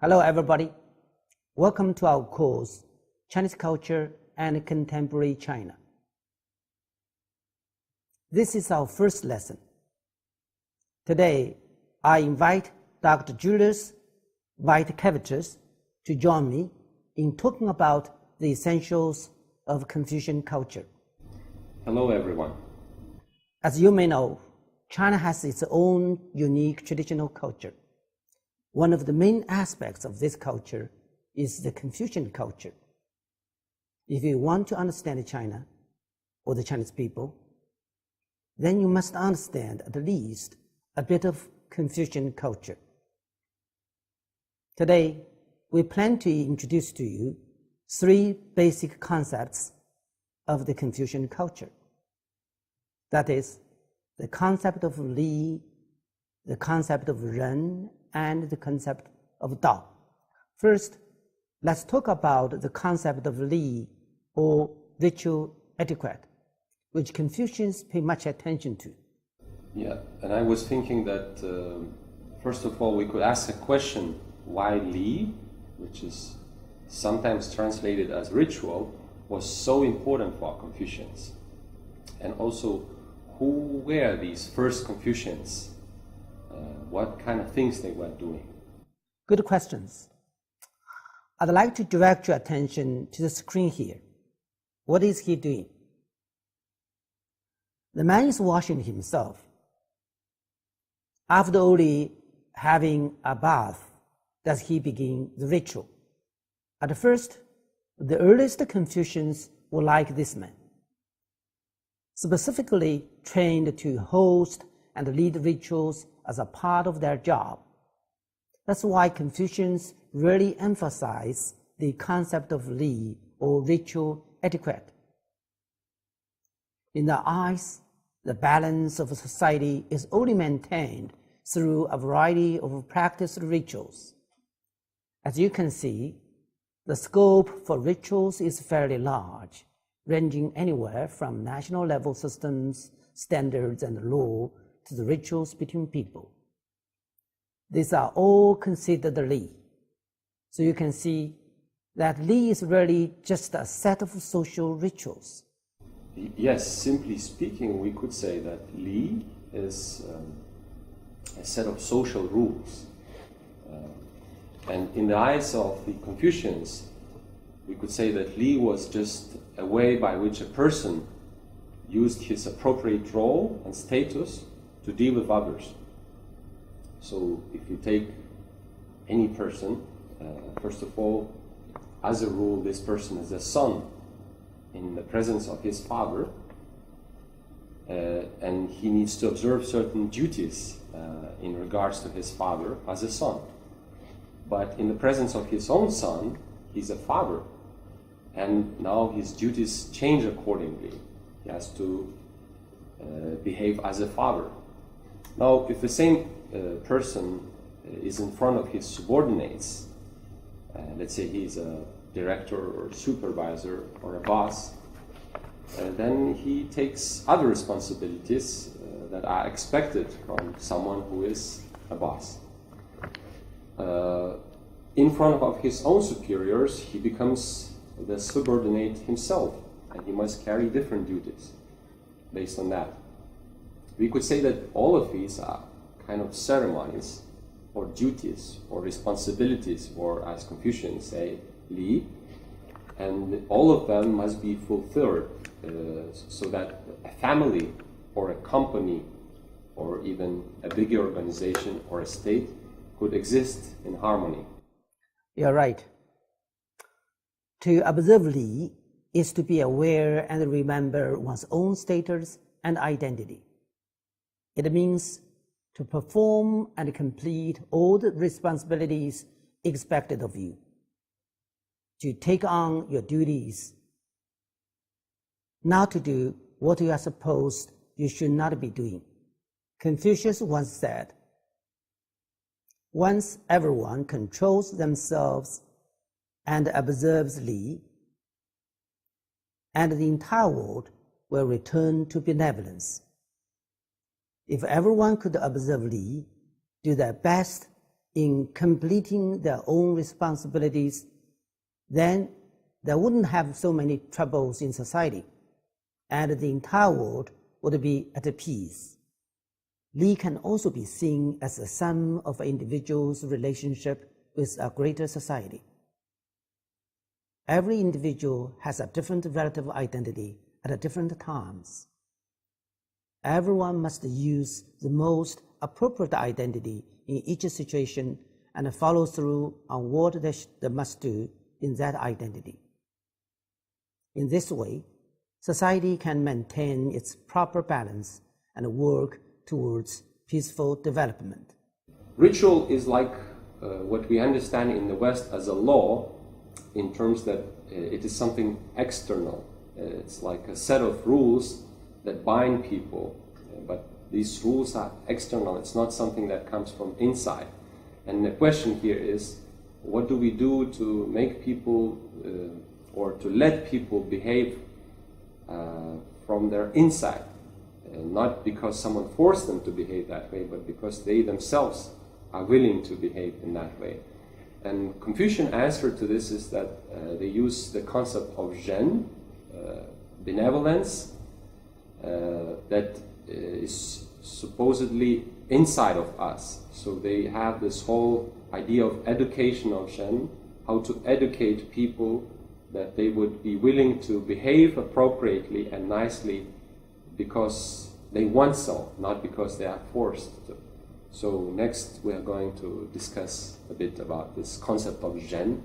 Hello everybody, welcome to our course, Chinese Culture and Contemporary China. This is our first lesson. Today, I invite Dr. Julius Veit-Kevitus to join me in talking about the essentials of Confucian culture. Hello everyone. As you may know, China has its own unique traditional culture. One of the main aspects of this culture is the Confucian culture. If you want to understand China or the Chinese people, then you must understand at least a bit of Confucian culture. Today, we plan to introduce to you three basic concepts of the Confucian culture. That is, the concept of Li, the concept of Ren, and the concept of Dao. First, let's talk about the concept of Li, or ritual etiquette, which Confucians pay much attention to. Yeah, and I was thinking that first of all we could ask a question, why Li, which is sometimes translated as ritual, was so important for Confucians. And also, who were these first Confucians? What kind of things they were doing? Good questions. I'd like to direct your attention to the screen here. What is he doing? The man is washing himself. After only having a bath, does he begin the ritual. At first, the earliest Confucians were like this man, specifically trained to host and lead rituals as a part of their job. That's why Confucians really emphasize the concept of Li, or ritual etiquette. In their eyes, the balance of society is only maintained through a variety of practiced rituals. As you can see, the scope for rituals is fairly large, ranging anywhere from national level systems, standards, and law to the rituals between people. These are all considered Li. So you can see that Li is really just a set of social rituals. Yes, simply speaking, we could say that Li is a set of social rules. And in the eyes of the Confucians, we could say that Li was just a way by which a person used his appropriate role and status to deal with others. So if you take any person, first of all, as a rule, this person is a son in the presence of his father, and he needs to observe certain duties in regards to his father as a son. But in the presence of his own son, he's a father, and now his duties change accordingly. He has to behave as a father. Now, if the same person is in front of his subordinates, let's say he's a director or supervisor or a boss, then he takes other responsibilities that are expected from someone who is a boss. In front of his own superiors, he becomes the subordinate himself, and he must carry different duties based on that. We could say that all of these are kind of ceremonies or duties or responsibilities, or as Confucians say, Li, and all of them must be fulfilled so that a family or a company or even a bigger organization or a state could exist in harmony. You're right. To observe Li is to be aware and remember one's own status and identity. It means to perform and complete all the responsibilities expected of you, to take on your duties, not to do what you are supposed you should not be doing. Confucius once said, once everyone controls themselves and observes Li, and the entire world will return to benevolence. If everyone could observe Li, do their best in completing their own responsibilities, then there wouldn't have so many troubles in society, and the entire world would be at peace. Li can also be seen as a sum of individuals' relationship with a greater society. Every individual has a different relative identity at different times. Everyone must use the most appropriate identity in each situation and follow through on what they must do in that identity. In this way, society can maintain its proper balance and work towards peaceful development. Ritual is like what we understand in the West as a law, in terms that it is something external. It's like a set of rules that bind people, but these rules are external. It's not something that comes from inside. And the question here is, what do we do to make people or to let people behave from their inside? Not because someone forced them to behave that way, but because they themselves are willing to behave in that way. And Confucian answer to this is that they use the concept of zhen, benevolence, that is supposedly inside of us. So they have this whole idea of education of zhen, how to educate people that they would be willing to behave appropriately and nicely because they want so, not because they are forced to. So next we are going to discuss a bit about this concept of zhen,